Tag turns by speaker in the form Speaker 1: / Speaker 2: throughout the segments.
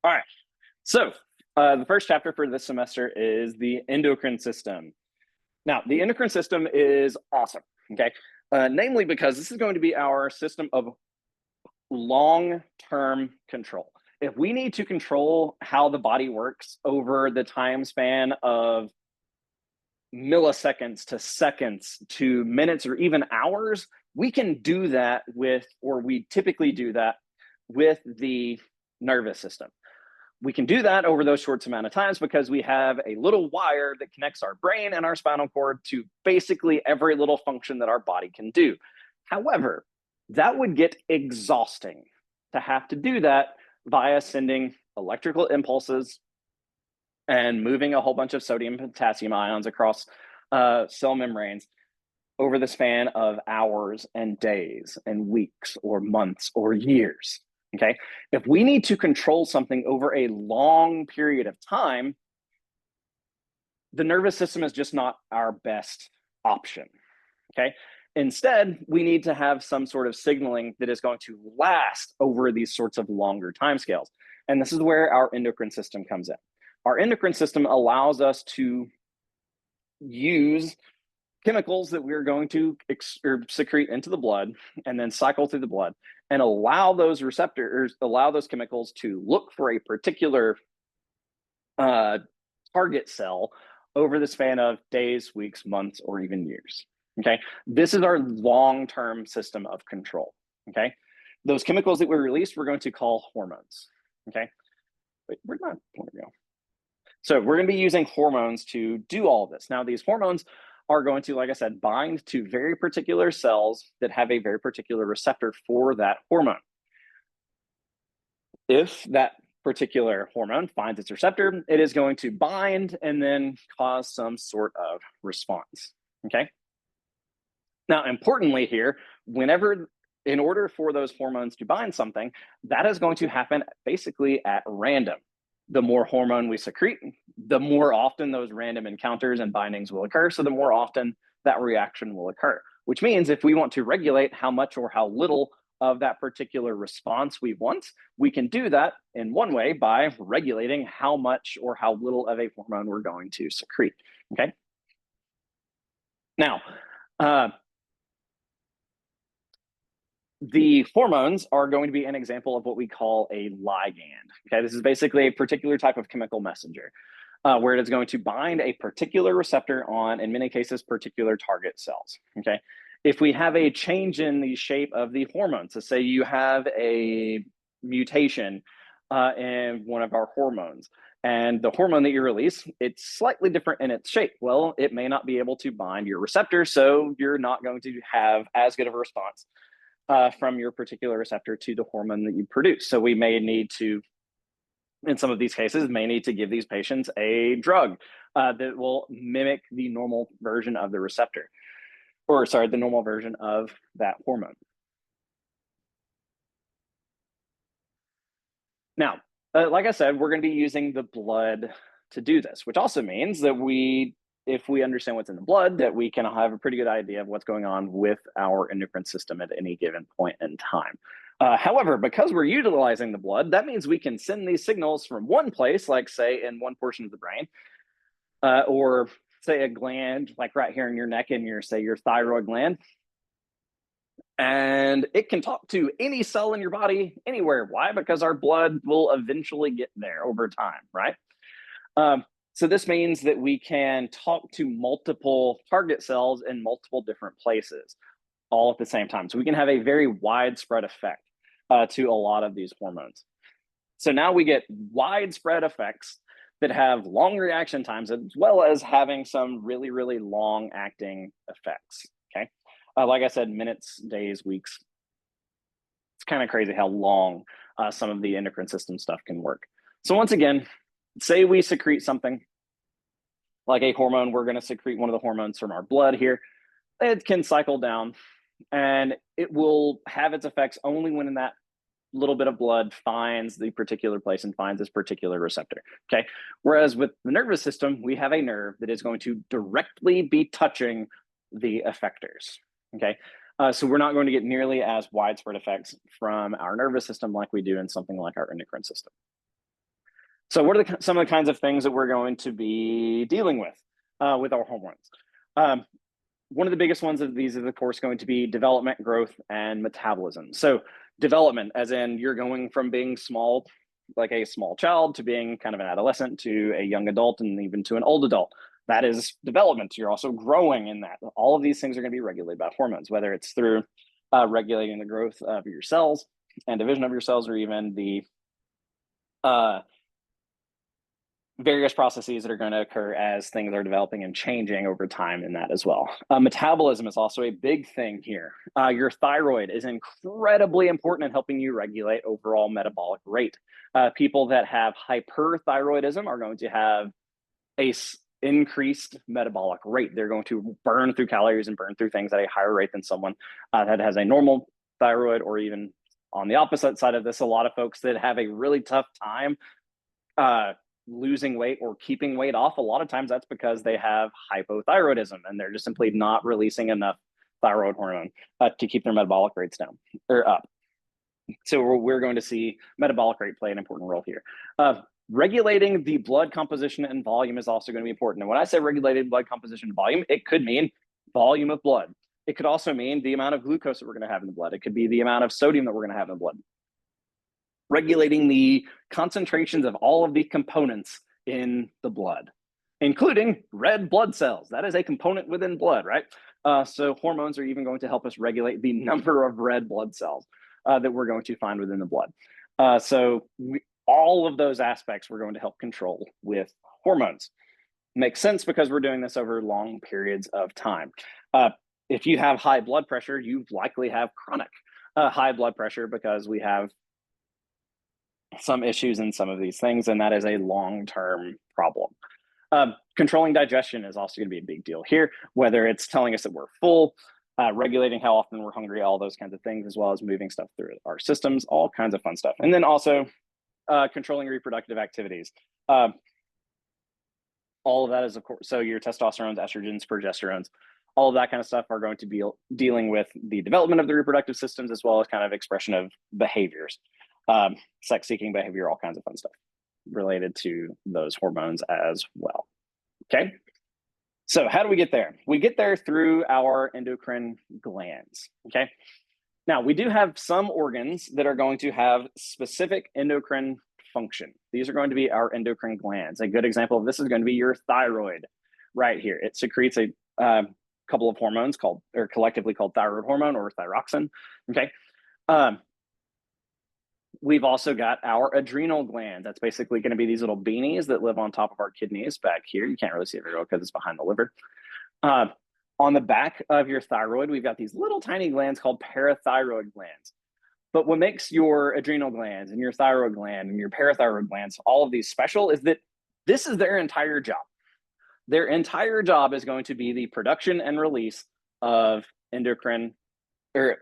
Speaker 1: All right. So the first chapter for this semester is the endocrine system. Now, the endocrine system is awesome, okay? Namely because this is going to be our system of long-term control. If we need to control how the body works over the time span of milliseconds to seconds to minutes or even hours, we can do that with, or we typically do that with the nervous system. We can do that over those short amount of times because we have a little wire that connects our brain and our spinal cord to basically every little function that our body can do. However, that would get exhausting to have to do that via sending electrical impulses and moving a whole bunch of sodium and potassium ions across cell membranes over the span of hours and days and weeks or months or years. Okay. If we need to control something over a long period of time, the nervous system is just not our best option. Okay. Instead, we need to have some sort of signaling that is going to last over these sorts of longer timescales. And this is where our endocrine system comes in. Our endocrine system allows us to use chemicals that we're going to secrete into the blood and then cycle through the blood and allow those receptors, allow those chemicals to look for a particular target cell over the span of days, weeks, months, or even years. Okay, this is our long-term system of control. Okay, those chemicals that we release, we're going to call hormones. Okay, wait, where'd my pointer go? So we're going to be using hormones to do all of this. Now, these hormones are going to, like I said, bind to very particular cells that have a very particular receptor for that hormone. If that particular hormone finds its receptor, it is going to bind and then cause some sort of response. Okay. Now, importantly here, in order for those hormones to bind something, that is going to happen basically at random. The more hormone we secrete, the more often those random encounters and bindings will occur. So the more often that reaction will occur, which means if we want to regulate how much or how little of that particular response we want, we can do that in one way by regulating how much or how little of a hormone we're going to secrete. Okay. Now, the hormones are going to be an example of what we call a ligand. Okay, this is basically a particular type of chemical messenger where it is going to bind a particular receptor on, in many cases, particular target cells. Okay, if we have a change in the shape of the hormones, so say you have a mutation in one of our hormones, and the hormone that you release, it's slightly different in its shape. Well, it may not be able to bind your receptor, so you're not going to have as good of a response from your particular receptor to the hormone that you produce. So we may need to, in some of these cases, may need to give these patients a drug that will mimic the normal version of the receptor, or sorry, the normal version of that hormone. Now, like I said, we're going to be using the blood to do this, which also means that if we understand what's in the blood, that we can have a pretty good idea of what's going on with our endocrine system at any given point in time. However, because we're utilizing the blood, that means we can send these signals from one place, like say in one portion of the brain, or say a gland, like right here in your neck and your thyroid gland. And it can talk to any cell in your body anywhere. Why? Because our blood will eventually get there over time, right? So this means that we can talk to multiple target cells in multiple different places all at the same time. So we can have a very widespread effect to a lot of these hormones. So now we get widespread effects that have long reaction times as well as having some really, really long acting effects. Okay. Like I said, minutes, days, weeks. It's kind of crazy how long some of the endocrine system stuff can work. So once again, say we secrete something like a hormone, we're going to secrete one of the hormones from our blood here. It can cycle down and it will have its effects only when that little bit of blood finds the particular place and finds this particular receptor. Okay. Whereas with the nervous system, we have a nerve that is going to directly be touching the effectors. Okay. So we're not going to get nearly as widespread effects from our nervous system like we do in something like our endocrine system. So what are some of the kinds of things that we're going to be dealing with our hormones? One of the biggest ones of these is, of course, going to be development, growth, and metabolism. So development, as in you're going from being small, like a small child, to being kind of an adolescent, to a young adult, and even to an old adult. That is development. You're also growing in that. All of these things are going to be regulated by hormones, whether it's through regulating the growth of your cells and division of your cells, or even the various processes that are going to occur as things are developing and changing over time in that as well. Metabolism is also a big thing here. Your thyroid is incredibly important in helping you regulate overall metabolic rate. People that have hyperthyroidism are going to have a increased metabolic rate. They're going to burn through calories and burn through things at a higher rate than someone that has a normal thyroid, or even on the opposite side of this, a lot of folks that have a really tough time losing weight or keeping weight off. A lot of times that's because they have hypothyroidism and they're just simply not releasing enough thyroid hormone to keep their metabolic rates down or up. So we're going to see metabolic rate play an important role here. Regulating the blood composition and volume is also going to be important. And when I say regulated blood composition and volume, it could mean volume of blood. It could also mean the amount of glucose that we're going to have in the blood. It could be the amount of sodium that we're going to have in the blood. Regulating the concentrations of all of the components in the blood, including red blood cells. That is a component within blood, right? So hormones are even going to help us regulate the number of red blood cells that we're going to find within the blood. All of those aspects we're going to help control with hormones. Makes sense because we're doing this over long periods of time. If you have high blood pressure, you likely have chronic high blood pressure because we have some issues in some of these things, and that is a long-term problem. Controlling digestion is also going to be a big deal here, whether it's telling us that we're full, regulating how often we're hungry, all those kinds of things, as well as moving stuff through our systems, all kinds of fun stuff. And then also controlling reproductive activities. All of that is, of course, so your testosterones, estrogens, progesterones, all of that kind of stuff are going to be dealing with the development of the reproductive systems, as well as kind of expression of behaviors. Sex-seeking behavior, all kinds of fun stuff related to those hormones as well. Okay, so how do we get there? We get there through our endocrine glands. Okay, now we do have some organs that are going to have specific endocrine function. These are going to be our endocrine glands. A good example of this is going to be your thyroid right here. It secretes a couple of hormones collectively called thyroid hormone or thyroxine. Okay. We've also got our adrenal gland. That's basically going to be these little beanies that live on top of our kidneys back here. You can't really see it very well because it's behind the liver. On the back of your thyroid, we've got these little tiny glands called parathyroid glands. But what makes your adrenal glands and your thyroid gland and your parathyroid glands, all of these special, is that this is their entire job. Their entire job is going to be the production and release of endocrine, or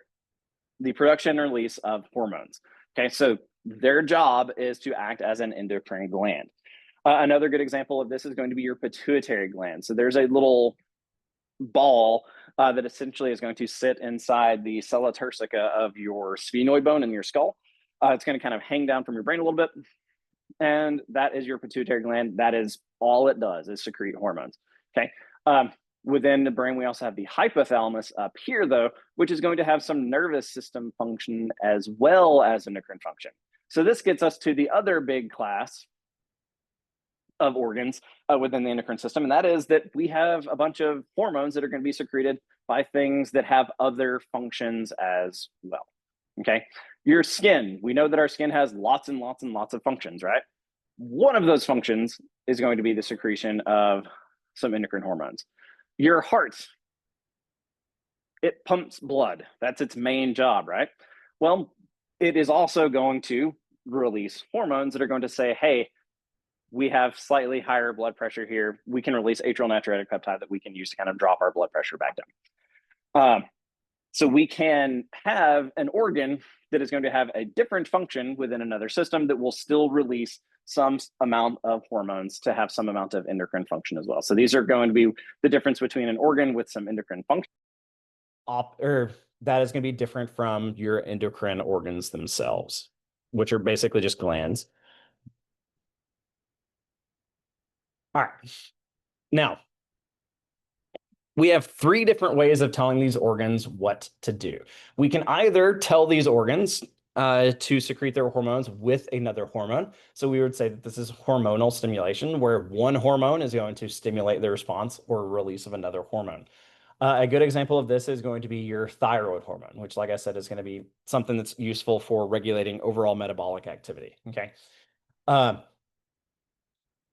Speaker 1: the production and release of hormones. Okay, so their job is to act as an endocrine gland. Another good example of this is going to be your pituitary gland. So there's a little ball that essentially is going to sit inside the sella turcica of your sphenoid bone in your skull. It's going to kind of hang down from your brain a little bit. And that is your pituitary gland. That is all it does, is secrete hormones. Okay. Within the brain, we also have the hypothalamus up here, though, which is going to have some nervous system function as well as endocrine function. So this gets us to the other big class of organs within the endocrine system, and that is that we have a bunch of hormones that are going to be secreted by things that have other functions as well. Okay, your skin, we know that our skin has lots and lots and lots of functions, right? One of those functions is going to be the secretion of some endocrine hormones. Your heart, it pumps blood. That's its main job, right? Well, it is also going to release hormones that are going to say, hey, we have slightly higher blood pressure here. We can release atrial natriuretic peptide that we can use to kind of drop our blood pressure back down. So we can have an organ that is going to have a different function within another system that will still release some amount of hormones to have some amount of endocrine function as well. So these are going to be the difference between an organ with some endocrine function.
Speaker 2: Or that is going to be different from your endocrine organs themselves, which are basically just glands. All right. Now, we have three different ways of telling these organs what to do. We can either tell these organs to secrete their hormones with another hormone. So we would say that this is hormonal stimulation, where one hormone is going to stimulate the response or release of another hormone. A good example of this is going to be your thyroid hormone, which, like I said, is going to be something that's useful for regulating overall metabolic activity. Okay. Uh,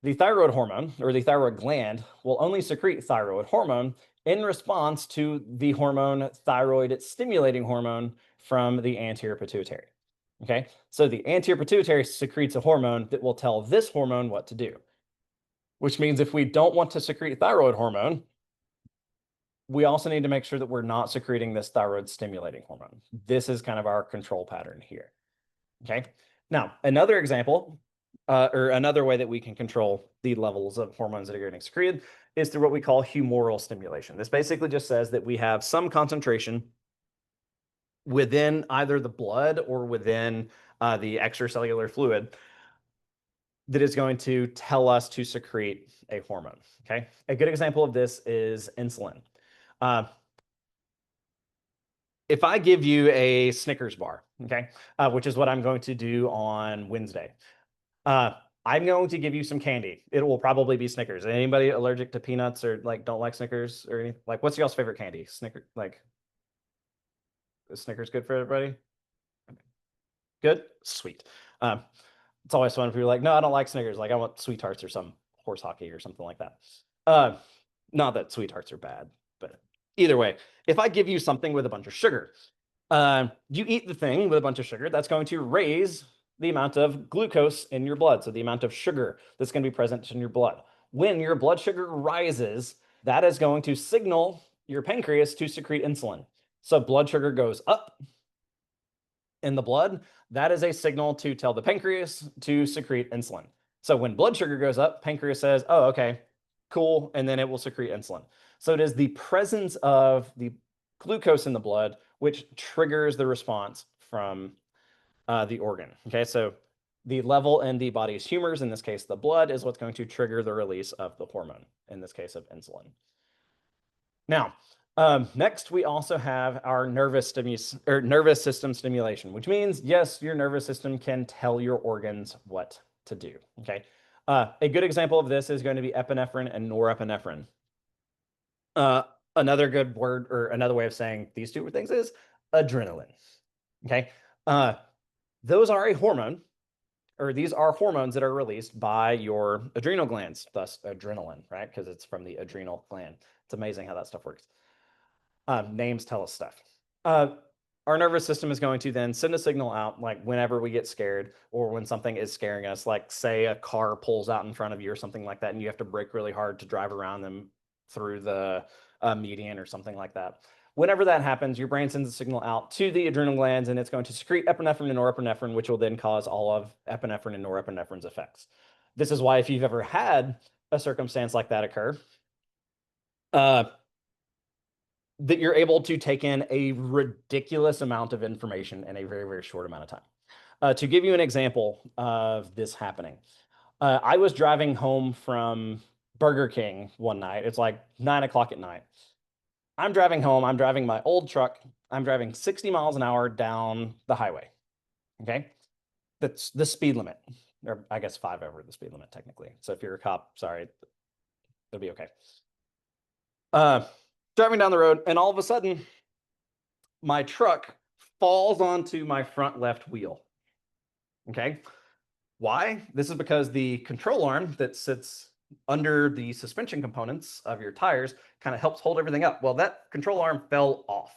Speaker 2: the thyroid hormone or the thyroid gland will only secrete thyroid hormone in response to the hormone thyroid stimulating hormone from the anterior pituitary. Okay, so the anterior pituitary secretes a hormone that will tell this hormone what to do, which means if we don't want to secrete thyroid hormone, we also need to make sure that we're not secreting this thyroid stimulating hormone. This is kind of our control pattern here. Okay. Now, another example, or another way that we can control the levels of hormones that are getting secreted is through what we call humoral stimulation. This basically just says that we have some concentration within either the blood or within the extracellular fluid that is going to tell us to secrete a hormone. Okay. A good example of this is insulin. Uh, if I give you a Snickers bar, okay, which is what I'm going to do on Wednesday, uh, I'm going to give you some candy. It will probably be Snickers. Anybody allergic to peanuts or like don't like Snickers or anything? Like, what's y'all's favorite candy? Snicker, like, is Snickers good for everybody? Good? Sweet. Um, it's always fun if you're like, no, I don't like Snickers. Like, I want Sweet Tarts or some horse hockey or something like that. Uh, Not that Sweet Tarts are bad, but either way, if I give you something with a bunch of sugar, you eat the thing with a bunch of sugar, that's going to raise the amount of glucose in your blood. So the amount of sugar that's going to be present in your blood. When your blood sugar rises, that is going to signal your pancreas to secrete insulin. So blood sugar goes up in the blood. That is a signal to tell the pancreas to secrete insulin. So when blood sugar goes up, pancreas says, oh, okay, cool. And then it will secrete insulin. So it is the presence of the glucose in the blood which triggers the response from the organ. Okay, so the level in the body's humors, in this case, the blood, is what's going to trigger the release of the hormone, in this case of insulin. Now, next, we also have our nervous system stimulation, which means, yes, your nervous system can tell your organs what to do. Okay, a good example of this is going to be epinephrine and norepinephrine. Another good word or another way of saying these two things is adrenaline. Okay, those are a hormone, or these are hormones that are released by your adrenal glands, thus adrenaline, right? Because it's from the adrenal gland. It's amazing how that stuff works. Names tell us stuff. Our nervous system is going to then send a signal out, like whenever we get scared or when something is scaring us, like say a car pulls out in front of you or something like that, and you have to brake really hard to drive around them through the median or something like that. Whenever that happens, your brain sends a signal out to the adrenal glands, and it's going to secrete epinephrine and norepinephrine, which will then cause all of epinephrine and norepinephrine's effects. This is why if you've ever had a circumstance like that occur, that you're able to take in a ridiculous amount of information in a very, very short amount of time. To give you an example of this happening, I was driving home from Burger King one night. It's like 9 o'clock at night. I'm driving home. I'm driving my old truck. I'm driving 60 miles an hour down the highway. Okay. That's the speed limit, or I guess 5 over the speed limit, technically. So if you're a cop, sorry, it'll be okay. Driving down the road, and all of a sudden, my truck falls onto my front left wheel. Okay. Why? This is because the control arm that sits under the suspension components of your tires kind of helps hold everything up. Well, that control arm fell off.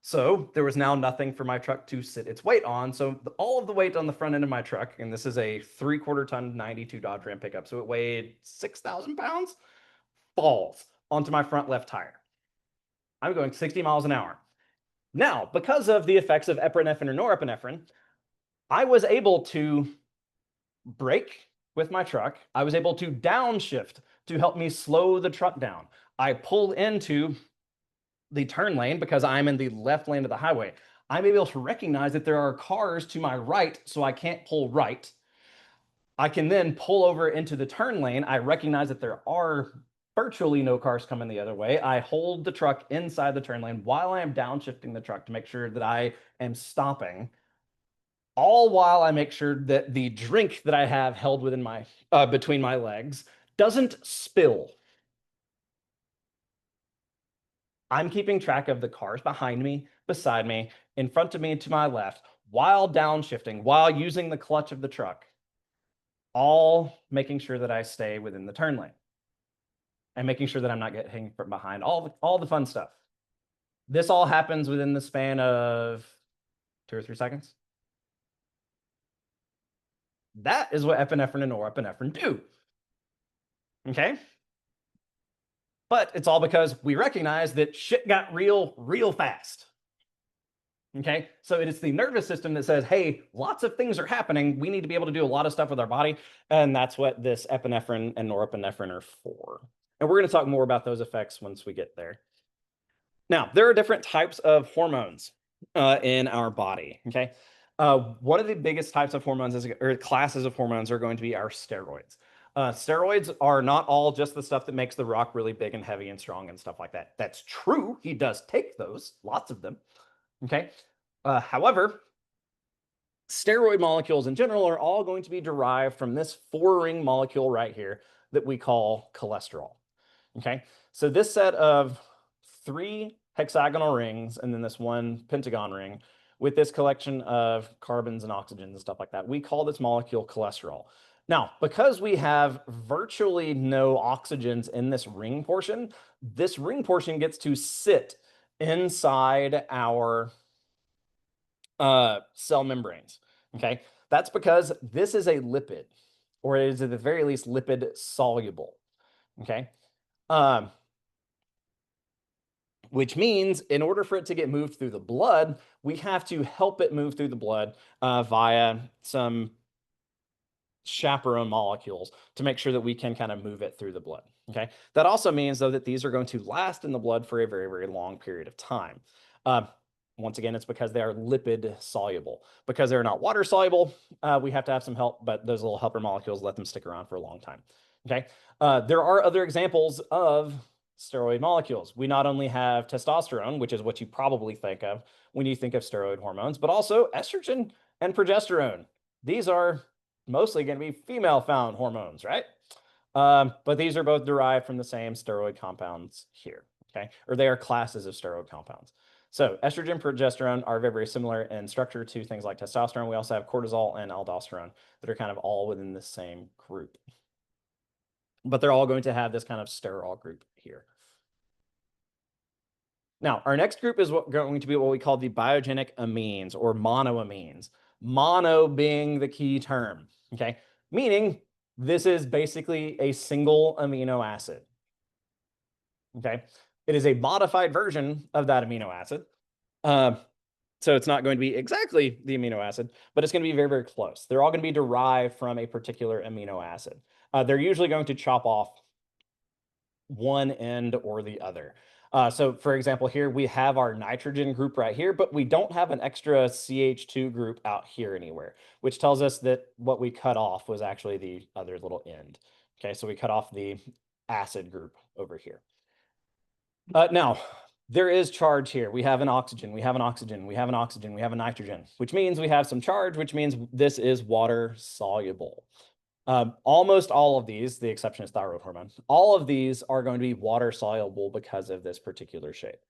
Speaker 2: So there was now nothing for my truck to sit its weight on. So all of the weight on the front end of my truck, and this is a 3/4 ton 92 Dodge Ram pickup, so it weighed 6,000 pounds, falls onto my front left tire. I'm going 60 miles an hour. Now, because of the effects of epinephrine or norepinephrine, I was able to brake with my truck. I was able to downshift to help me slow the truck down. I pull into the turn lane because I'm in the left lane of the highway. I'm able to recognize that there are cars to my right, so I can't pull right. I can then pull over into the turn lane. I recognize that there are virtually no cars coming the other way. I hold the truck inside the turn lane while I am downshifting the truck to make sure that I am stopping, all while I make sure that the drink that I have held within my between my legs doesn't spill. I'm keeping track of the cars behind me, beside me, in front of me, and to my left, while downshifting, while using the clutch of the truck, all making sure that I stay within the turn lane and making sure that I'm not getting from behind, all the fun stuff. This all happens within the span of 2 or 3 seconds. That is what epinephrine and norepinephrine do. Okay? But it's all because we recognize that shit got real fast. Okay, so it is the nervous system that says, hey, lots of things are happening. We need to be able to do a lot of stuff with our body. And that's what this epinephrine and norepinephrine are for. And we're going to talk more about those effects once we get there. Now, there are different types of hormones in our body. Okay, one of the biggest types of hormones or classes of hormones are going to be our steroids. Steroids are not all just the stuff that makes the rock really big and heavy and strong and stuff like that. That's true. He does take those, lots of them. Okay. However, steroid molecules in general are all going to be derived from this 4-ring molecule right here that we call cholesterol. Okay. So this set of 3 hexagonal rings and then this 1 pentagon ring with this collection of carbons and oxygens and stuff like that, we call this molecule cholesterol. Now, because we have virtually no oxygens in this ring portion gets to sit inside our cell membranes. Okay, that's because this is a lipid, or it is at the very least lipid soluble. Okay, which means in order for it to get moved through the blood, we have to help it move through the blood via some chaperone molecules to make sure that we can kind of move it through the blood. Okay, that also means though that these are going to last in the blood for a very long period of time. Once again, it's because they are lipid soluble. Because they're not water soluble, we have to have some help, but those little helper molecules let them stick around for a long time. Okay, there are other examples of steroid molecules. We not only have testosterone, which is what you probably think of when you think of steroid hormones, but also estrogen and progesterone. These are mostly going to be female found hormones, right? But these are both derived from the same steroid compounds here, okay? Or they are classes of steroid compounds. So estrogen and progesterone are very similar in structure to things like testosterone. We also have cortisol and aldosterone that are kind of all within the same group. But they're all going to have this kind of sterol group here. Now, our next group is going to be what we call the biogenic amines or monoamines. Mono being the key term, okay? Meaning this is basically a single amino acid, okay? It is a modified version of that amino acid. So it's not going to be exactly the amino acid, but it's going to be very close. They're all going to be derived from a particular amino acid. They're usually going to chop off one end or the other. So for example, here we have our nitrogen group right here, but we don't have an extra CH2 group out here anywhere, which tells us that what we cut off was actually the other little end. Okay, so we cut off the acid group over here. Now, there is charge here. We have an oxygen, we have an oxygen, we have an oxygen, we have a nitrogen, which means we have some charge, which means this is water soluble. Almost all of these, the exception is thyroid hormone, all of these are going to be water soluble because of this particular shape.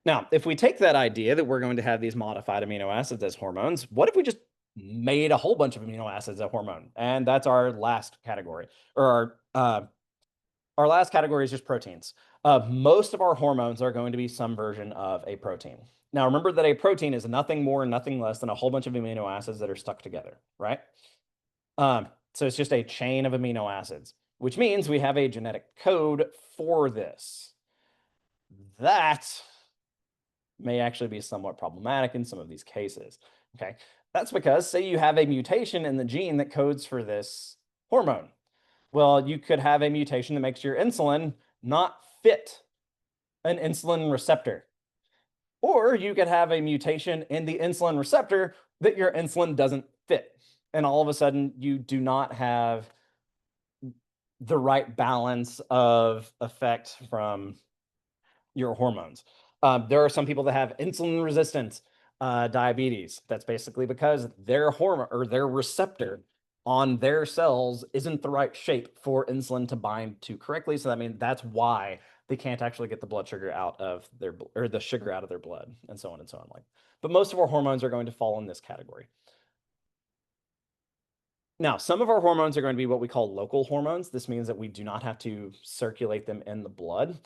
Speaker 2: Now, if we take that idea that we're going to have these modified amino acids as hormones, what if we just made a whole bunch of amino acids a hormone? And that's our last category, or our last category is just proteins. Most of our hormones are going to be some version of a protein. Now, remember that a protein is nothing more and nothing less than a whole bunch of amino acids that are stuck together, right? So it's just a chain of amino acids, which means we have a genetic code for this. That may actually be somewhat problematic in some of these cases, okay? That's because, say you have a mutation in the gene that codes for this hormone. Well, you could have a mutation that makes your insulin not fit an insulin receptor. Or you could have a mutation in the insulin receptor that your insulin doesn't fit. and all of a sudden you do not have the right balance of effect from your hormones. There are some people that have insulin resistance diabetes. That's basically because their hormone or their receptor on their cells isn't the right shape for insulin to bind to correctly. So that means that's why they can't actually get the blood sugar out of their or the sugar out of their blood, and so on and so on. Like, but most of our hormones are going to fall in this category. Now, some of our hormones are going to be what we call local hormones. This means that we do not have to circulate them in the blood.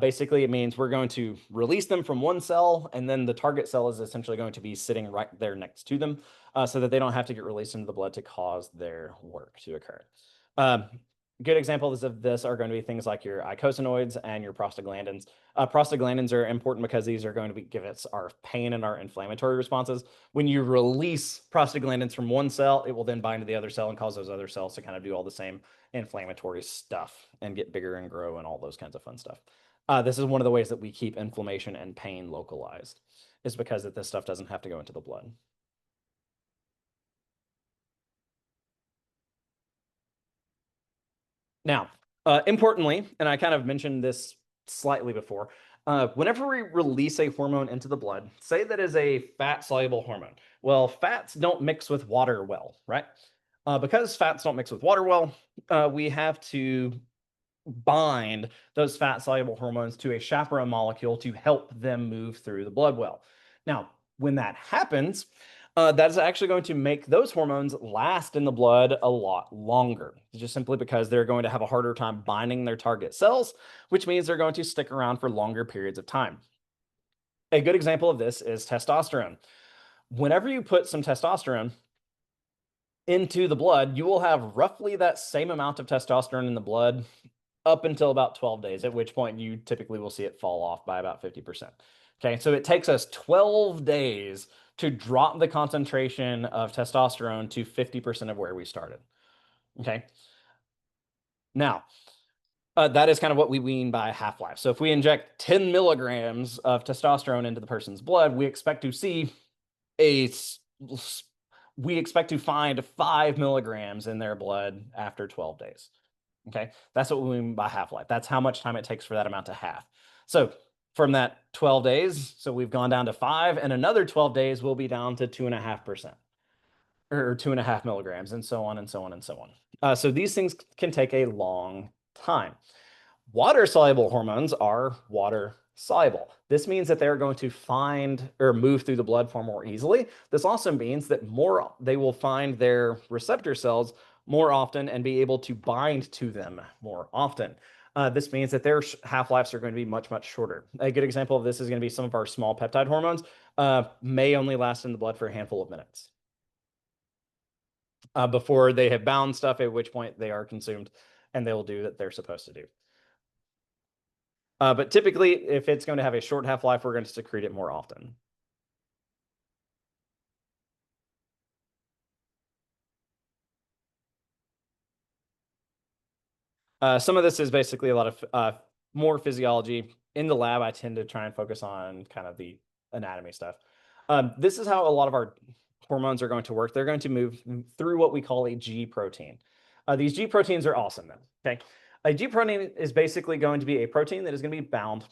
Speaker 2: Basically, it means we're going to release them from one cell, and then the target cell is essentially going to be sitting right there next to them so that they don't have to get released into the blood to cause their work to occur. Good examples of this are going to be things like your eicosanoids and your prostaglandins. Prostaglandins are important because these are going to give us our pain and our inflammatory responses. When you release prostaglandins from one cell, it will then bind to the other cell and cause those other cells to kind of do all the same inflammatory stuff and get bigger and grow and all those kinds of fun stuff. This is one of the ways that we keep inflammation and pain localized, is because that this stuff doesn't have to go into the blood. Now, importantly, and I kind of mentioned this slightly before, whenever we release a hormone into the blood, say that is a fat soluble hormone. Well, fats don't mix with water well, right? Because fats don't mix with water well, we have to bind those fat soluble hormones to a chaperone molecule to help them move through the blood well. Now, when that happens, that is actually going to make those hormones last in the blood a lot longer, just simply because they're going to have a harder time binding their target cells, which means they're going to stick around for longer periods of time. A good example of this is testosterone. Whenever you put some testosterone into the blood, you will have roughly that same amount of testosterone in the blood up until about 12 days, at which point you typically will see it fall off by about 50%. Okay, so it takes us 12 days to drop the concentration of testosterone to 50% of where we started. Okay, now that is kind of what we mean by half-life. So if we inject 10 milligrams of testosterone into the person's blood, we expect to see we expect to find 5 milligrams in their blood after 12 days. Okay, that's what we mean by half-life. That's how much time it takes for that amount to half. So from that 12 days, so we've gone down to 5, and another 12 days we'll be down to 2.5%, or 2.5 milligrams, and so on and so on and so on. So these things can take a long time. Water-soluble hormones are water-soluble. This means that they're going to find or move through the blood far more easily. This also means that they will find their receptor cells more often and be able to bind to them more often. This means that their half-lives are going to be much, much shorter. A good example of this is going to be some of our small peptide hormones may only last in the blood for a handful of minutes before they have bound stuff, at which point they are consumed and they will do what they're supposed to do. But typically, if it's going to have a short half-life, we're going to secrete it more often. Some of this is basically a lot of more physiology. In the lab, I tend to try and focus on kind of the anatomy stuff. This is how a lot of our hormones are going to work. They're going to move through what we call a G protein. These G proteins are awesome, then. Okay, a G protein is basically going to be a protein that is going to be bound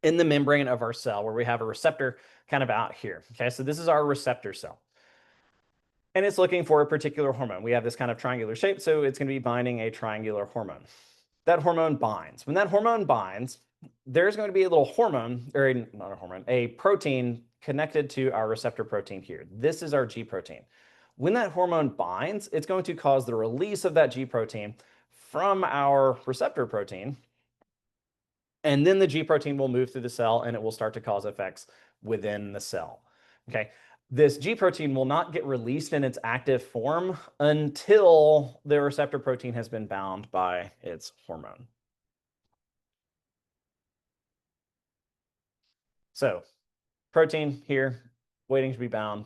Speaker 2: in the membrane of our cell, where we have a receptor kind of out here. Okay, so this is our receptor cell. And it's looking for a particular hormone. We have this kind of triangular shape, so it's going to be binding a triangular hormone. That hormone binds. When that hormone binds, there's going to be a little hormone, or not a hormone, a protein connected to our receptor protein here. This is our G protein. When that hormone binds, it's going to cause the release of that G protein from our receptor protein, and then the G protein will move through the cell and it will start to cause effects within the cell. Okay, this G protein will not get released in its active form until the receptor protein has been bound by its hormone. So protein here, waiting to be bound.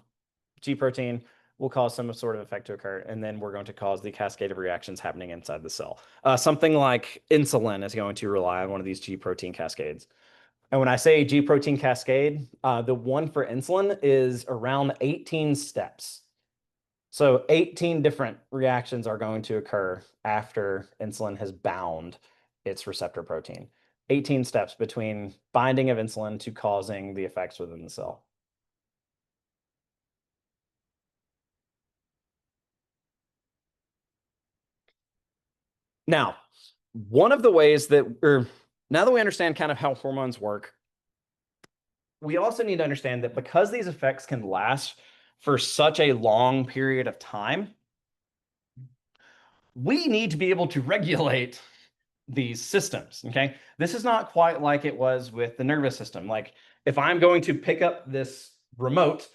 Speaker 2: G protein will cause some sort of effect to occur, and then we're going to cause the cascade of reactions happening inside the cell. Something like insulin is going to rely on one of these G protein cascades. And when I say G protein cascade, the one for insulin is around 18 steps. So 18 different reactions are going to occur after insulin has bound its receptor protein. 18 steps between binding of insulin to causing the effects within the cell. Now, one of the ways that, or now that we understand kind of how hormones work, we also need to understand that because these effects can last for such a long period of time, we need to be able to regulate these systems. Okay. This is not quite like it was with the nervous system. Like if I'm going to pick up this remote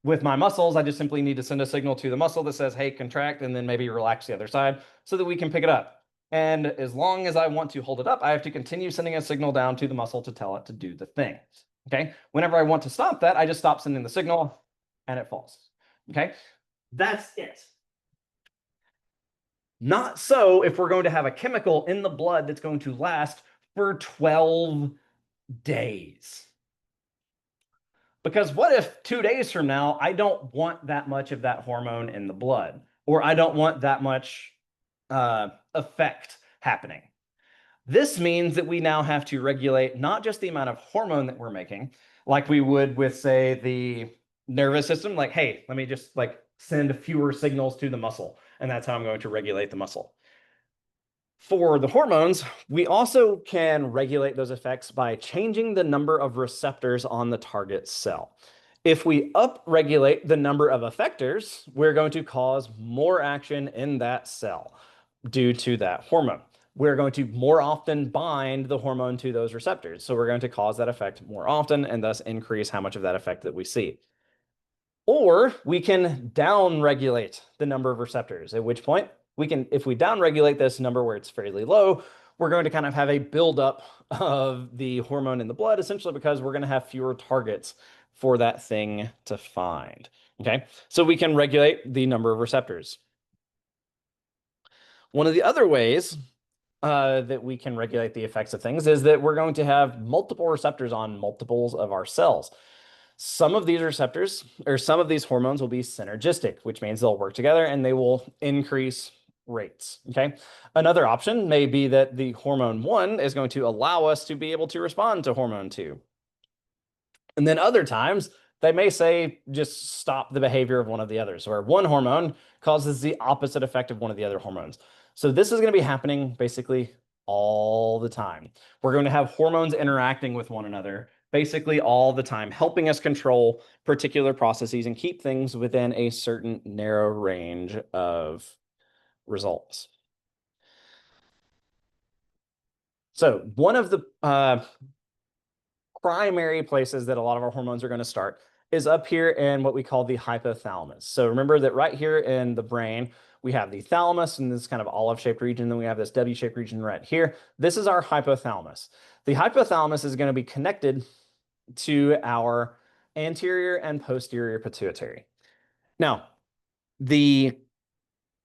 Speaker 2: with my muscles, I just simply need to send a signal to the muscle that says, hey, contract, and then maybe relax the other side so that we can pick it up. And as long as I want to hold it up, I have to continue sending a signal down to the muscle to tell it to do the thing. Okay. Whenever I want to stop that, I just stop sending the signal and it falls. Okay. That's it. Not so if we're going to have a chemical in the blood that's going to last for 12 days. Because what if 2 days from now, I don't want that much of that hormone in the blood, or I don't want that much effect happening? This means that we now have to regulate not just the amount of hormone that we're making, like we would with, say, the nervous system, like, hey, let me just like send fewer signals to the muscle, and that's how I'm going to regulate the muscle. For the hormones, we also can regulate those effects by changing the number of receptors on the target cell. If we upregulate the number of effectors, we're going to cause more action in that cell due to that hormone. We're going to more often bind the hormone to those receptors. So we're going to cause that effect more often and thus increase how much of that effect that we see. Or we can downregulate the number of receptors, at which point we can, if we downregulate this number where it's fairly low, we're going to kind of have a buildup of the hormone in the blood, essentially because we're going to have fewer targets for that thing to find. Okay, so we can regulate the number of receptors. One of the other ways that we can regulate the effects of things is that we're going to have multiple receptors on multiples of our cells. Some of these receptors or some of these hormones will be synergistic, which means they'll work together and they will increase rates. Okay. Another option may be that the hormone 1 is going to allow us to be able to respond to hormone 2. And then other times they may say just stop the behavior of one of the others, where one hormone causes the opposite effect of one of the other hormones. So this is going to be happening basically all the time. We're going to have hormones interacting with one another basically all the time, helping us control particular processes and keep things within a certain narrow range of results. So one of the primary places that a lot of our hormones are going to start is up here in what we call the hypothalamus. So remember that right here in the brain, we have the thalamus and this kind of olive-shaped region. Then we have this W-shaped region right here. This is our hypothalamus. The hypothalamus is going to be connected to our anterior and posterior pituitary. Now, the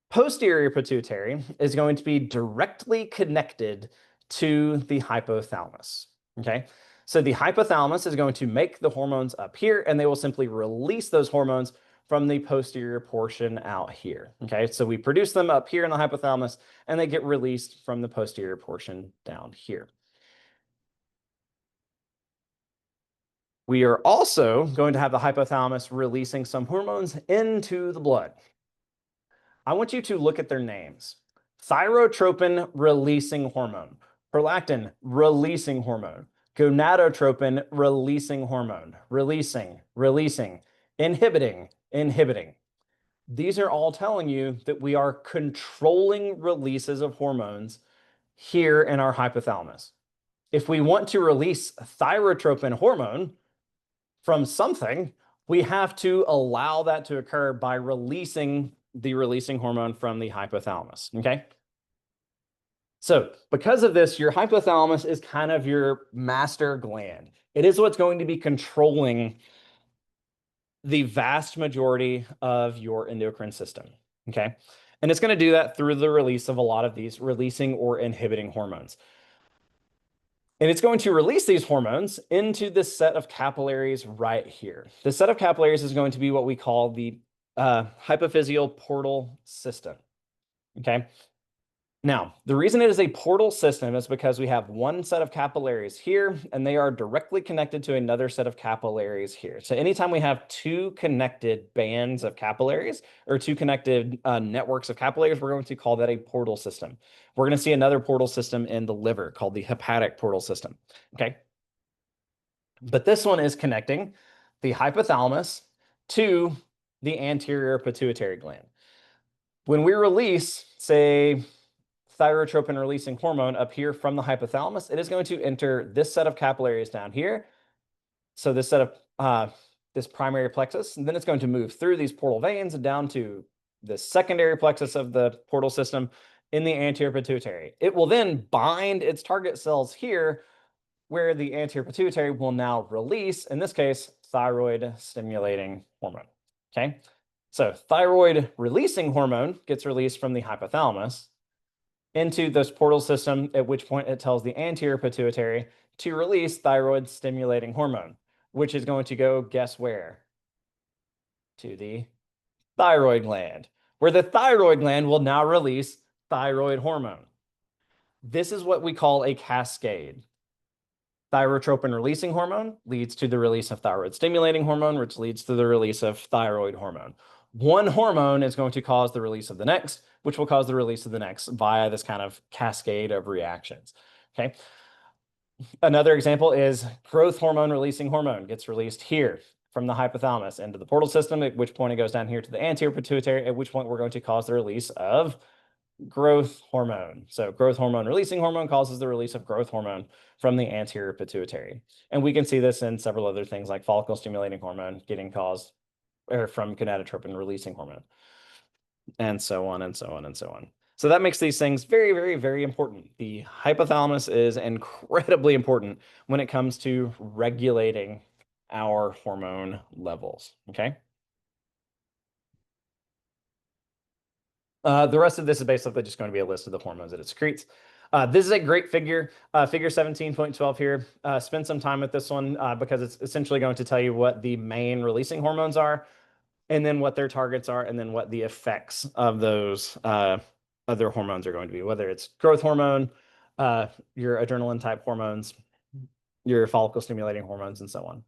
Speaker 2: posterior pituitary is going to be directly connected to the hypothalamus. Okay. So the hypothalamus is going to make the hormones up here, and they will simply release those hormones from the posterior portion out here. Okay. So we produce them up here in the hypothalamus, and they get released from the posterior portion down here. We are also going to have the hypothalamus releasing some hormones into the blood. I want you to look at their names. Thyrotropin releasing hormone, prolactin releasing hormone, gonadotropin releasing hormone, releasing, inhibiting. These are all telling you that we are controlling releases of hormones here in our hypothalamus. If we want to release thyrotropin hormone from something, we have to allow that to occur by releasing the releasing hormone from the hypothalamus. Okay. So because of this, your hypothalamus is kind of your master gland. It is what's going to be controlling the vast majority of your endocrine system. Okay. And it's going to do that through the release of a lot of these releasing or inhibiting hormones. And it's going to release these hormones into this set of capillaries right here. This set of capillaries is going to be what we call the hypophyseal portal system. Okay. Now, the reason it is a portal system is because we have one set of capillaries here, and they are directly connected to another set of capillaries here. So anytime we have two connected bands of capillaries or two connected networks of capillaries, we're going to call that a portal system. We're going to see another portal system in the liver called the hepatic portal system. Okay. But this one is connecting the hypothalamus to the anterior pituitary gland. When we release, say, thyrotropin releasing hormone up here from the hypothalamus, it is going to enter this set of capillaries down here. So this set of this primary plexus, and then it's going to move through these portal veins and down to the secondary plexus of the portal system in the anterior pituitary. It will then bind its target cells here, where the anterior pituitary will now release, in this case, thyroid stimulating hormone. Okay, so thyroid releasing hormone gets released from the hypothalamus into this portal system, at which point it tells the anterior pituitary to release thyroid stimulating hormone, which is going to go, guess where? To the thyroid gland, where the thyroid gland will now release thyroid hormone. This is what we call a cascade. Thyrotropin releasing hormone leads to the release of thyroid stimulating hormone, which leads to the release of thyroid hormone. One hormone is going to cause the release of the next, which will cause the release of the next via this kind of cascade of reactions. Okay. Another example is growth hormone releasing hormone gets released here from the hypothalamus into the portal system, at which point it goes down here to the anterior pituitary, at which point we're going to cause the release of growth hormone. So growth hormone releasing hormone causes the release of growth hormone from the anterior pituitary. And we can see this in several other things like follicle stimulating hormone getting caused or from gonadotropin releasing hormone, and so on and so on and so on. So that makes these things very, very, very important. The hypothalamus is incredibly important when it comes to regulating our hormone levels. Okay. The rest of this is basically just going to be a list of the hormones that it secretes. This is a great figure, figure 17.12 here. Spend some time with this one because it's essentially going to tell you what the main releasing hormones are, and then what their targets are, and then what the effects of those other hormones are going to be, whether it's growth hormone, your adrenaline type hormones, your follicle stimulating hormones, and so on.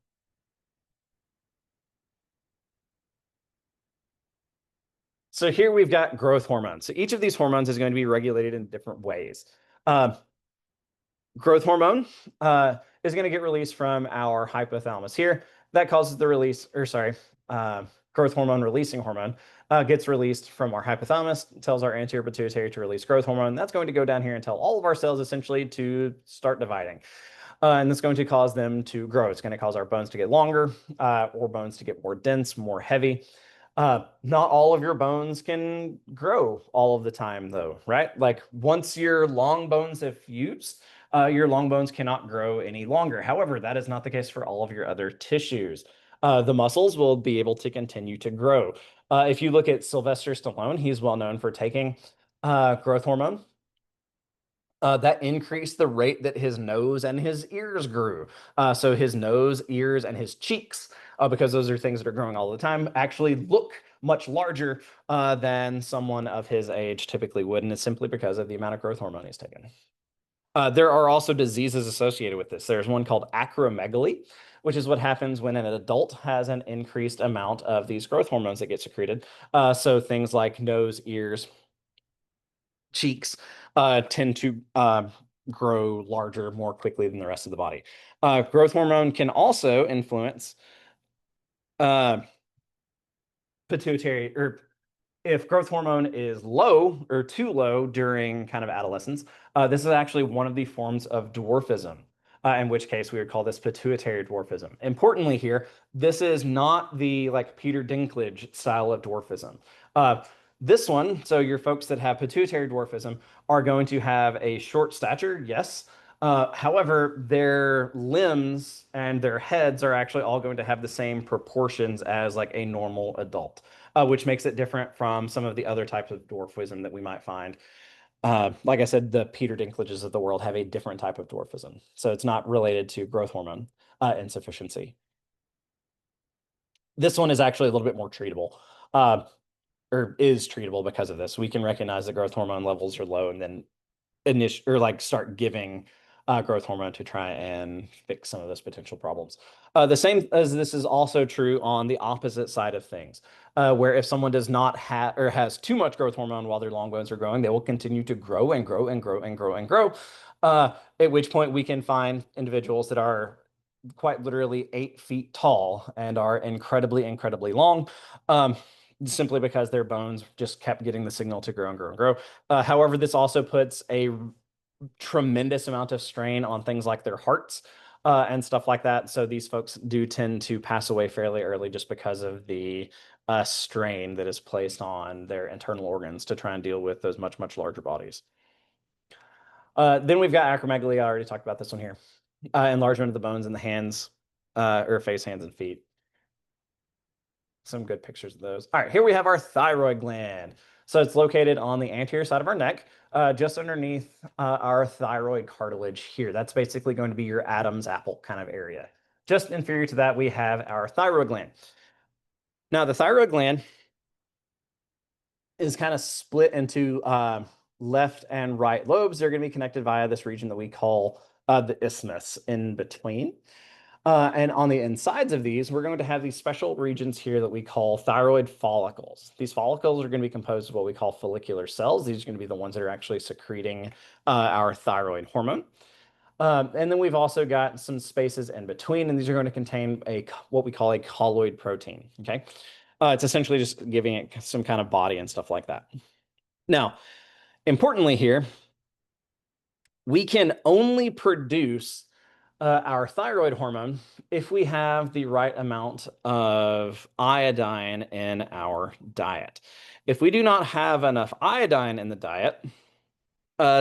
Speaker 2: So here we've got growth hormones. So each of these hormones is going to be regulated in different ways. Growth hormone is going to get released from our hypothalamus here. That causes the release, or sorry, growth hormone releasing hormone gets released from our hypothalamus, tells our anterior pituitary to release growth hormone. That's going to go down here and tell all of our cells essentially to start dividing. And that's going to cause them to grow. It's going to cause our bones to get longer or bones to get more dense, more heavy. Not all of your bones can grow all of the time, though, right? Like once your long bones have fused, your long bones cannot grow any longer. However, that is not the case for all of your other tissues. The muscles will be able to continue to grow. If you look at Sylvester Stallone, he's well known for taking growth hormone. That increased the rate that his nose and his ears grew. So his nose, ears, and his cheeks, because those are things that are growing all the time, actually look much larger than someone of his age typically would, and it's simply because of the amount of growth hormone he's taken. There are also diseases associated with this. There's one called acromegaly, which is what happens when an adult has an increased amount of these growth hormones that get secreted. So things like nose, ears, cheeks tend to grow larger more quickly than the rest of the body. Growth hormone can also influence pituitary, or if growth hormone is low or too low during kind of adolescence, this is actually one of the forms of dwarfism, in which case we would call this pituitary dwarfism. Importantly here, this is not the like Peter Dinklage style of dwarfism. This one, so your folks that have pituitary dwarfism are going to have a short stature, yes. However, their limbs and their heads are actually all going to have the same proportions as like a normal adult, which makes it different from some of the other types of dwarfism that we might find. Like I said, the Peter Dinklages of the world have a different type of dwarfism. So it's not related to growth hormone insufficiency. This one is actually a little bit more treatable. or is treatable because of this. We can recognize that growth hormone levels are low and then initial or like start giving growth hormone to try and fix some of those potential problems. The same as this is also true on the opposite side of things, where if someone does not have or has too much growth hormone while their long bones are growing, they will continue to grow and grow and grow and grow and grow. At which point we can find individuals that are quite literally 8 feet tall and are incredibly, incredibly long. Simply because their bones just kept getting the signal to grow and grow and grow. However, this also puts a tremendous amount of strain on things like their hearts and stuff like that. So these folks do tend to pass away fairly early just because of the strain that is placed on their internal organs to try and deal with those much, much larger bodies. Then we've got acromegaly. I already talked about this one here. Enlargement of the bones in the hands or face, hands, and feet. Some good pictures of those. All right, here we have our thyroid gland. So it's located on the anterior side of our neck, just underneath our thyroid cartilage here. That's basically going to be your Adam's apple kind of area. Just inferior to that, we have our thyroid gland. Now, the thyroid gland is kind of split into left and right lobes. They're going to be connected via this region that we call the isthmus in between. And on the insides of these, we're going to have these special regions here that we call thyroid follicles. These follicles are going to be composed of what we call follicular cells. These are going to be the ones that are actually secreting our thyroid hormone. And then we've also got some spaces in between, and these are going to contain what we call a colloid protein. Okay, it's essentially just giving it some kind of body and stuff like that. Now, importantly here, we can only produce our thyroid hormone if we have the right amount of iodine in our diet. If we do not have enough iodine in the diet,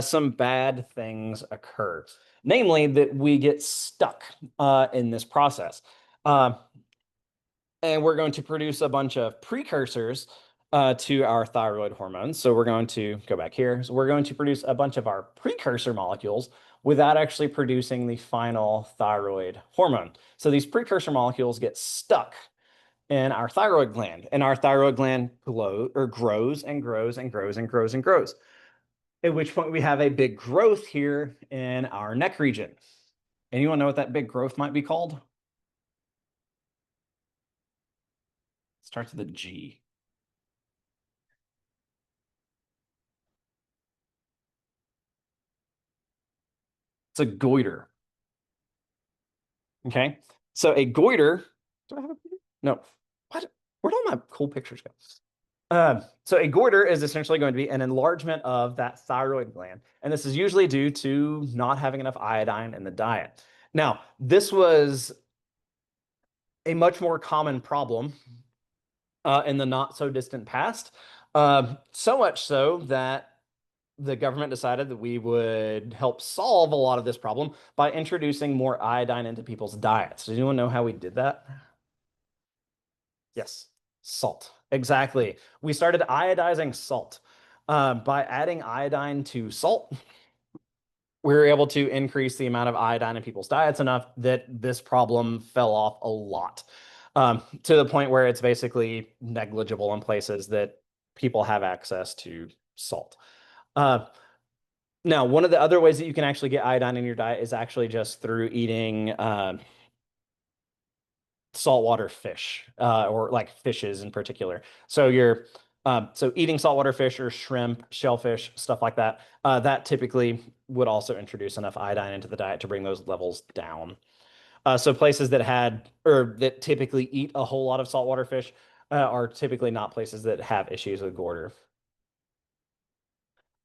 Speaker 2: some bad things occur. Namely, that we get stuck in this process. And we're going to produce a bunch of precursors to our thyroid hormones. So we're going to go back here. So we're going to produce a bunch of our precursor molecules without actually producing the final thyroid hormone. So these precursor molecules get stuck in our thyroid gland, and our thyroid gland grows and grows and grows and grows and grows. At which point we have a big growth here in our neck region. Anyone know what that big growth might be called? Starts with a G. It's a goiter. Okay. So a goiter, do I have a picture? No. What? Where'd all my cool pictures go? So a goiter is essentially going to be an enlargement of that thyroid gland. And this is usually due to not having enough iodine in the diet. Now, this was a much more common problem in the not so distant past. So much so that the government decided that we would help solve a lot of this problem by introducing more iodine into people's diets. Does anyone know how we did that? Yes, salt. Exactly. We started iodizing salt. By adding iodine to salt, we were able to increase the amount of iodine in people's diets enough that this problem fell off a lot, to the point where it's basically negligible in places that people have access to salt. Now, one of the other ways that you can actually get iodine in your diet is actually just through eating saltwater fish, or like fishes in particular. So eating saltwater fish or shrimp, shellfish, stuff like that, that typically would also introduce enough iodine into the diet to bring those levels down. So places that typically eat a whole lot of saltwater fish are typically not places that have issues with goiter.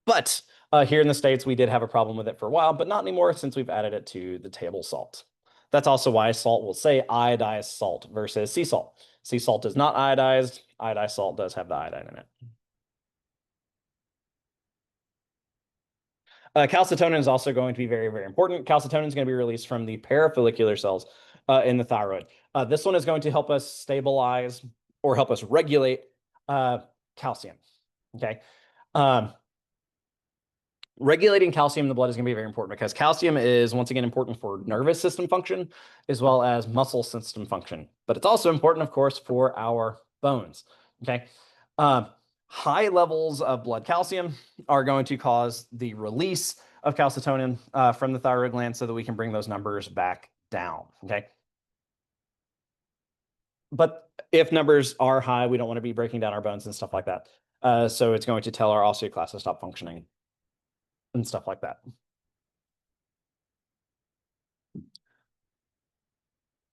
Speaker 2: But here in the States, we did have a problem with it for a while, but not anymore since we've added it to the table salt. That's also why salt will say iodized salt versus sea salt. Sea salt is not iodized. Iodized salt does have the iodine in it. Calcitonin is also going to be very, very important. Calcitonin is going to be released from the parafollicular cells in the thyroid. This one is going to help us stabilize or help us regulate calcium. Okay. Regulating calcium in the blood is going to be very important because calcium is, once again, important for nervous system function as well as muscle system function. But it's also important, of course, for our bones. Okay. Um, High levels of blood calcium are going to cause the release of calcitonin from the thyroid gland so that we can bring those numbers back down. Okay. But if numbers are high, we don't want to be breaking down our bones and stuff like that. So it's going to tell our osteoclast to stop functioning and stuff like that.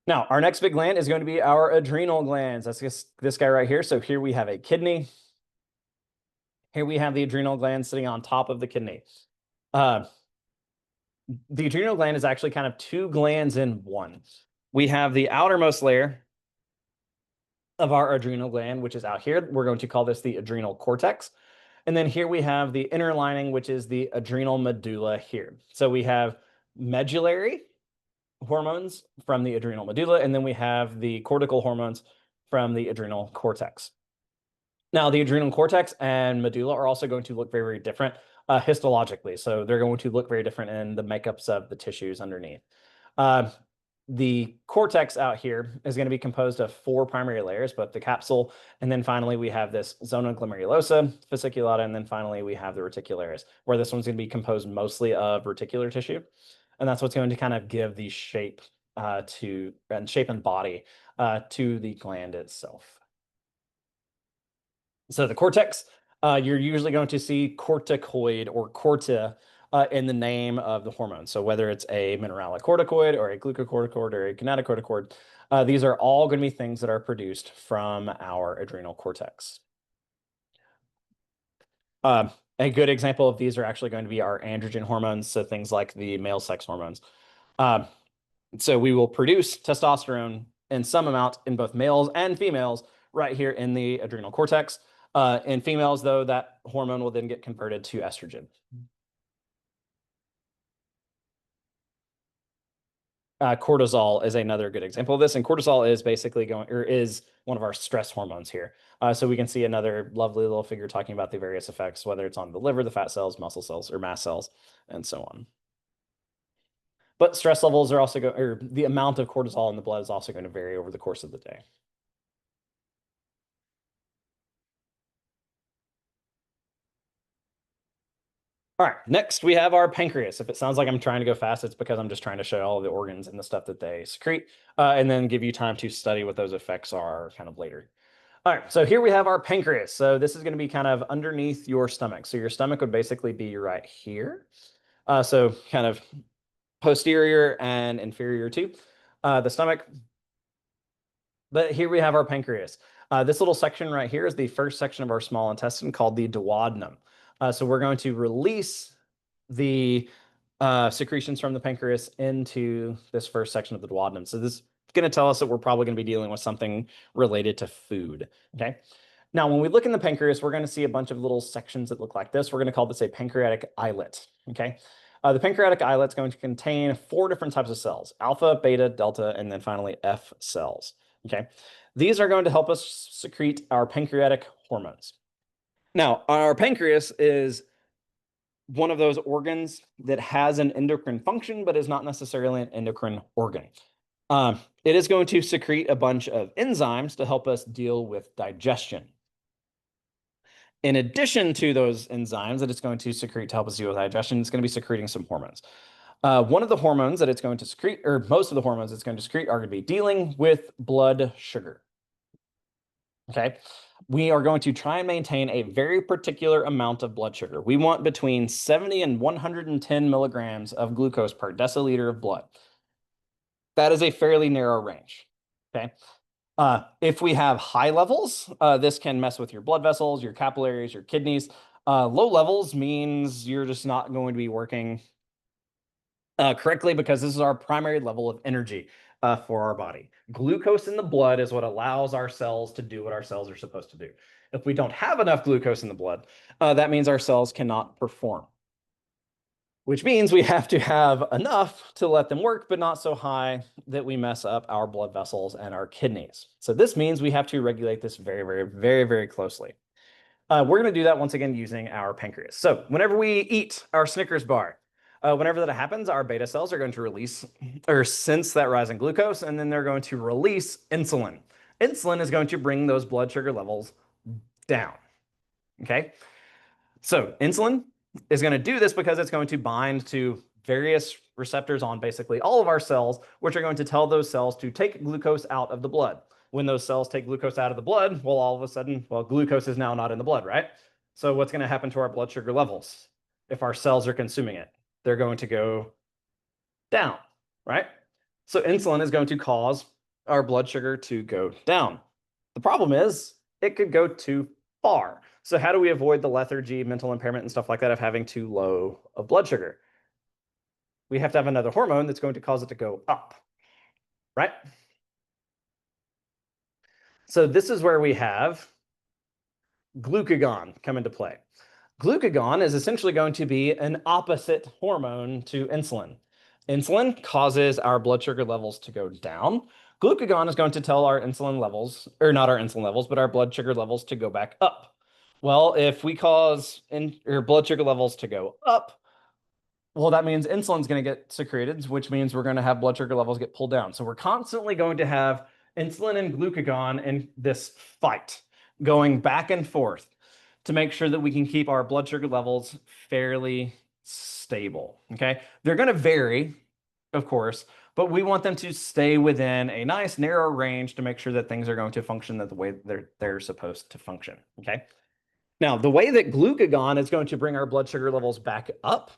Speaker 2: Now, our next big gland is going to be our adrenal glands. That's this guy right here. So here we have a kidney. Here we have the adrenal gland sitting on top of the kidney. The adrenal gland is actually kind of two glands in one. We have the outermost layer of our adrenal gland, which is out here. We're going to call this the adrenal cortex. And then here we have the inner lining, which is the adrenal medulla here. So we have medullary hormones from the adrenal medulla, and then we have the cortical hormones from the adrenal cortex. Now, the adrenal cortex and medulla are also going to look very, very different histologically. So they're going to look very different in the makeups of the tissues underneath. The cortex out here is going to be composed of four primary layers, both the capsule, and then finally we have this zona glomerulosa, fasciculata, and then finally we have the reticularis, where this one's going to be composed mostly of reticular tissue. And that's what's going to kind of give the shape shape and body to the gland itself. So the cortex, you're usually going to see corticoid or corta in the name of the hormone. So whether it's a mineralocorticoid or a glucocorticoid or a gonadotropin, these are all going to be things that are produced from our adrenal cortex. A good example of these are actually going to be our androgen hormones, so things like the male sex hormones. So we will produce testosterone in some amount in both males and females right here in the adrenal cortex. In females, though, that hormone will then get converted to estrogen. Cortisol is another good example of this, and cortisol is basically is one of our stress hormones here. So we can see another lovely little figure talking about the various effects, whether it's on the liver, the fat cells, muscle cells, or mast cells, and so on. But stress levels are also or the amount of cortisol in the blood is also going to vary over the course of the day. All right, next we have our pancreas. If it sounds like I'm trying to go fast, it's because I'm just trying to show all the organs and the stuff that they secrete, and then give you time to study what those effects are kind of later. All right, so here we have our pancreas. So this is going to be kind of underneath your stomach. So your stomach would basically be right here. So kind of posterior and inferior to the stomach. But here we have our pancreas. This little section right here is the first section of our small intestine called the duodenum. So we're going to release the secretions from the pancreas into this first section of the duodenum. So this is going to tell us that we're probably going to be dealing with something related to food. Okay. Now, when we look in the pancreas, we're going to see a bunch of little sections that look like this. We're going to call this a pancreatic islet. Okay. The pancreatic islet is going to contain four different types of cells: alpha, beta, delta, and then finally F cells. Okay. These are going to help us secrete our pancreatic hormones. Now, our pancreas is one of those organs that has an endocrine function, but is not necessarily an endocrine organ. It is going to secrete a bunch of enzymes to help us deal with digestion. In addition to those enzymes that it's going to secrete to help us deal with digestion, it's going to be secreting some hormones. One of the hormones that it's going to secrete, or most of the hormones it's going to secrete, are going to be dealing with blood sugar. Okay. We are going to try and maintain a very particular amount of blood sugar. We want between 70 and 110 milligrams of glucose per deciliter of blood. That is a fairly narrow range. Okay. If we have high levels, this can mess with your blood vessels, your capillaries, your kidneys. Low levels means you're just not going to be working correctly, because this is our primary level of energy for our body. Glucose in the blood is what allows our cells to do what our cells are supposed to do. If we don't have enough glucose in the blood, that means our cells cannot perform, which means we have to have enough to let them work, but not so high that we mess up our blood vessels and our kidneys. So this means we have to regulate this very, very, very, very closely. We're going to do that once again using our pancreas. So whenever we eat our Snickers bar, whenever that happens, our beta cells are going to release or sense that rise in glucose, and then they're going to release insulin. Insulin is going to bring those blood sugar levels down. Okay. So insulin is going to do this because it's going to bind to various receptors on basically all of our cells, which are going to tell those cells to take glucose out of the blood. When those cells take glucose out of the blood, well, all of a sudden, well, glucose is now not in the blood, right? So what's going to happen to our blood sugar levels if our cells are consuming it? They're going to go down, right? So insulin is going to cause our blood sugar to go down. The problem is it could go too far. So how do we avoid the lethargy, mental impairment, and stuff like that of having too low of blood sugar? We have to have another hormone that's going to cause it to go up, right? So this is where we have glucagon come into play. Glucagon is essentially going to be an opposite hormone to insulin. Insulin causes our blood sugar levels to go down. Glucagon is going to tell our insulin levels, or not our insulin levels, but our blood sugar levels to go back up. Well, if we cause your blood sugar levels to go up, well, that means insulin's going to get secreted, which means we're going to have blood sugar levels get pulled down. So we're constantly going to have insulin and glucagon in this fight going back and forth to make sure that we can keep our blood sugar levels fairly stable. Okay. They're going to vary, of course, but we want them to stay within a nice narrow range to make sure that things are going to function the way they're supposed to function. Okay. Now, the way that glucagon is going to bring our blood sugar levels back up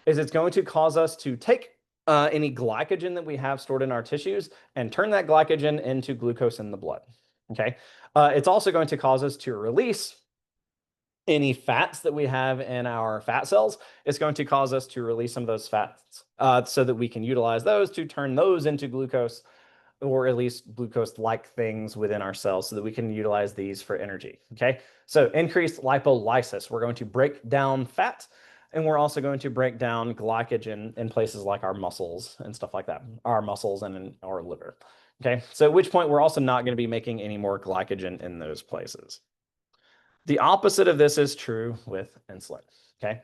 Speaker 2: is it's going to cause us to take any glycogen that we have stored in our tissues and turn that glycogen into glucose in the blood. Okay. It's also going to cause us to release any fats that we have in our fat cells. It's going to cause us to release some of those fats so that we can utilize those to turn those into glucose, or at least glucose-like things within our cells so that we can utilize these for energy. Okay. So increased lipolysis. We're going to break down fat, and we're also going to break down glycogen in places like our muscles and stuff like that, our muscles and in our liver. Okay. So at which point we're also not going to be making any more glycogen in those places. The opposite of this is true with insulin. Okay.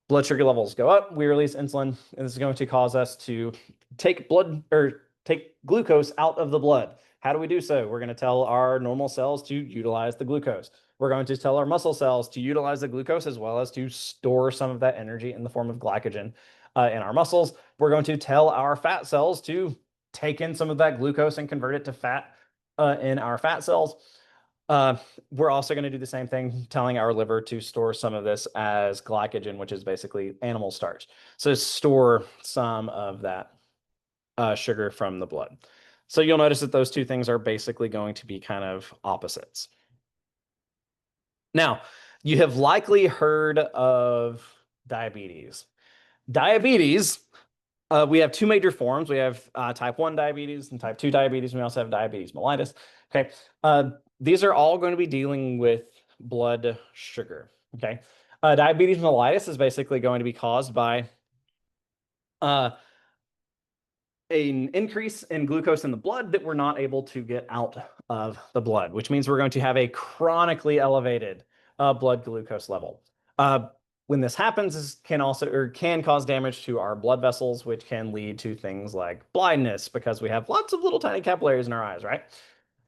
Speaker 2: Blood sugar levels go up, we release insulin, and this is going to cause us to take glucose out of the blood. How do we do so? We're going to tell our normal cells to utilize the glucose. We're going to tell our muscle cells to utilize the glucose as well as to store some of that energy in the form of glycogen in our muscles. We're going to tell our fat cells to take in some of that glucose and convert it to fat in our fat cells. We're also going to do the same thing, telling our liver to store some of this as glycogen, which is basically animal starch. So store some of that sugar from the blood. So you'll notice that those two things are basically going to be kind of opposites. Now, you have likely heard of diabetes. Diabetes, we have two major forms. We have type 1 diabetes and type 2 diabetes. We also have diabetes mellitus. Okay. These are all going to be dealing with blood sugar. Okay. Diabetes mellitus is basically going to be caused by an increase in glucose in the blood that we're not able to get out of the blood, which means we're going to have a chronically elevated blood glucose level. When this happens, this can cause damage to our blood vessels, which can lead to things like blindness because we have lots of little tiny capillaries in our eyes, right?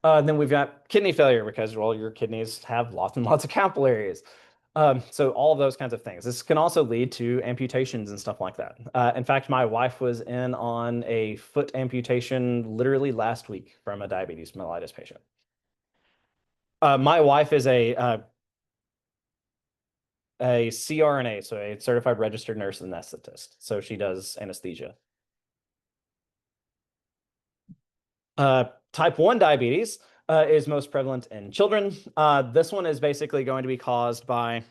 Speaker 2: Then we've got kidney failure because, well, your kidneys have lots and lots of capillaries. So all of those kinds of things. This can also lead to amputations and stuff like that. In fact, my wife was in on a foot amputation literally last week from a diabetes mellitus patient. My wife is a CRNA, so a certified registered nurse anesthetist. So she does anesthesia. Type 1 diabetes is most prevalent in children. This one is basically going to be caused by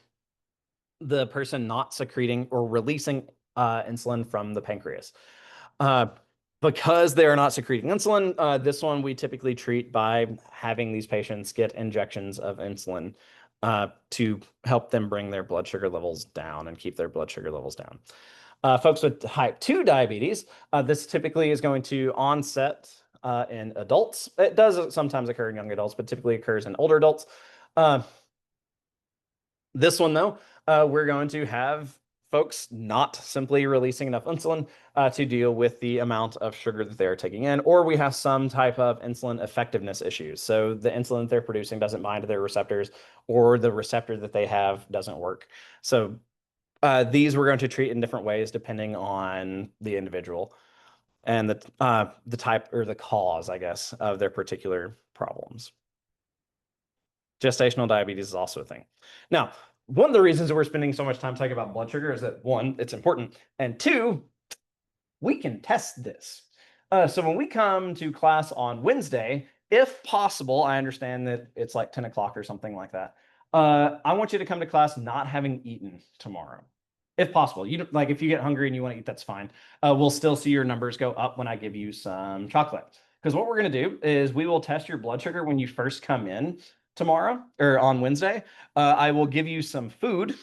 Speaker 2: the person not secreting or releasing insulin from the pancreas. Because they are not secreting insulin, this one we typically treat by having these patients get injections of insulin to help them bring their blood sugar levels down and keep their blood sugar levels down. Folks with type 2 diabetes, this typically is going to onset in adults. It does sometimes occur in young adults, but typically occurs in older adults. This one, though, we're going to have folks not simply releasing enough insulin to deal with the amount of sugar that they are taking in, or we have some type of insulin effectiveness issues. So the insulin that they're producing doesn't bind to their receptors, or the receptor that they have doesn't work. So these we're going to treat in different ways depending on the individual and the type or the cause, I guess, of their particular problems. Gestational diabetes is also a thing. Now, one of the reasons that we're spending so much time talking about blood sugar is that one, it's important, and two, we can test this. So when we come to class on Wednesday, if possible, I understand that it's like 10 o'clock or something like that. I want you to come to class not having eaten tomorrow. If possible, like if you get hungry and you want to eat, that's fine. We'll still see your numbers go up when I give you some chocolate. Because what we're going to do is we will test your blood sugar when you first come in tomorrow or on Wednesday. I will give you some food,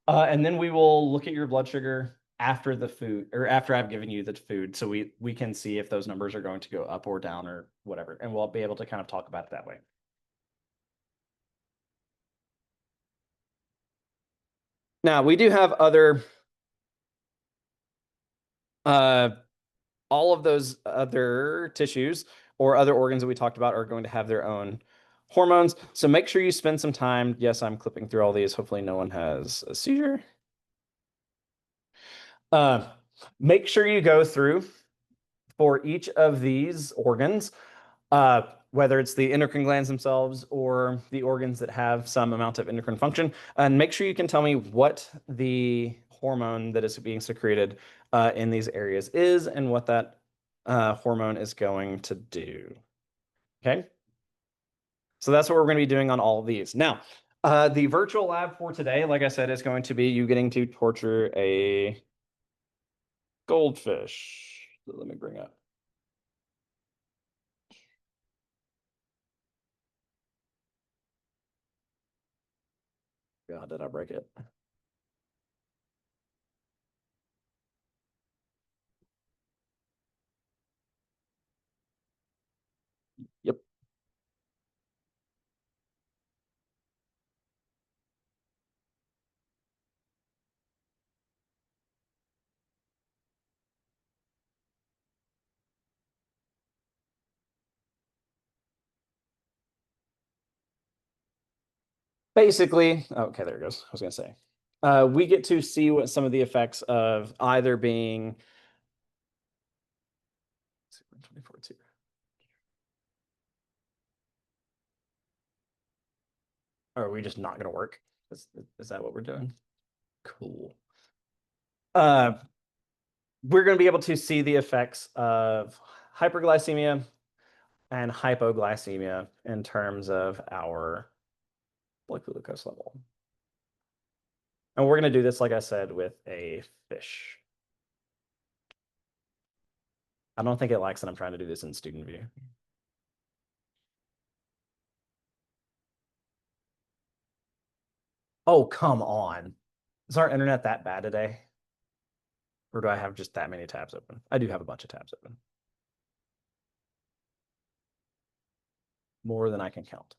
Speaker 2: and then we will look at your blood sugar after the food or after I've given you the food, so we can see if those numbers are going to go up or down or whatever, and we'll be able to kind of talk about it that way. Now we do have other uh all of those other tissues or other organs that we talked about are going to have their own hormones. So make sure you spend some time. Yes, I'm clipping through all these. Hopefully no one has a seizure. Uh, Make sure you go through for each of these organs, whether it's the endocrine glands themselves or the organs that have some amount of endocrine function, and make sure you can tell me what the hormone that is being secreted in these areas is and what that hormone is going to do. Okay. So that's what we're going to be doing on all of these. Now, the virtual lab for today, like I said, is going to be you getting to torture a goldfish. So let me bring up. God, did I break it? Yep. Basically, okay, there it goes. I was going to say, we get to see what some of the effects of either being 24 2. Or are we just not going to work? Is that what we're doing? Cool. Uh, we're going to be able to see the effects of hyperglycemia and hypoglycemia in terms of our blood glucose level. And we're going to do this, like I said, with a fish. I don't think it likes that I'm trying to do this in student view. Oh, come on. Is our internet that bad today? Or do I have just that many tabs open? I do have a bunch of tabs open. More than I can count.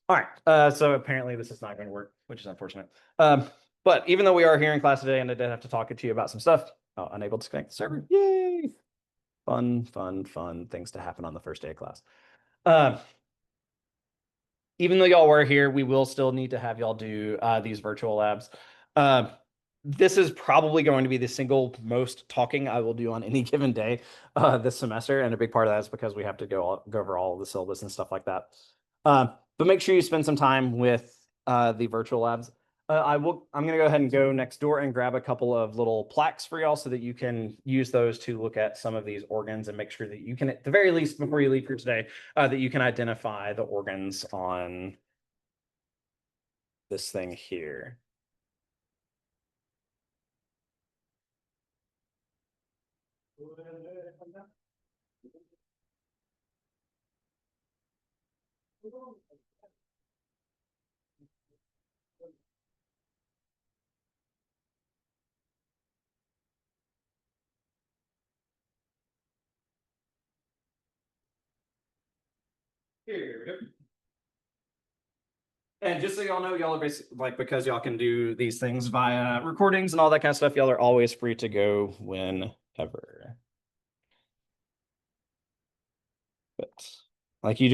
Speaker 2: All right. So apparently this is not going to work, which is unfortunate. But even though we are here in class today and I did have to talk to you about some stuff, unable to connect the server. Yay! Fun, fun, fun things to happen on the first day of class. Even though y'all were here, we will still need to have y'all do these virtual labs. This is probably going to be the single most talking I will do on any given day this semester. And a big part of that is because we have to go over all of the syllabus and stuff like that. But make sure you spend some time with the virtual labs. I'm going to go ahead and go next door and grab a couple of little plaques for y'all so that you can use those to look at some of these organs and make sure that you can, at the very least, before you leave for today, that you can identify the organs on this thing here. Here we go. And just so y'all know, y'all are basically like, because y'all can do these things via recordings and all that kind of stuff, y'all are always free to go whenever. But like you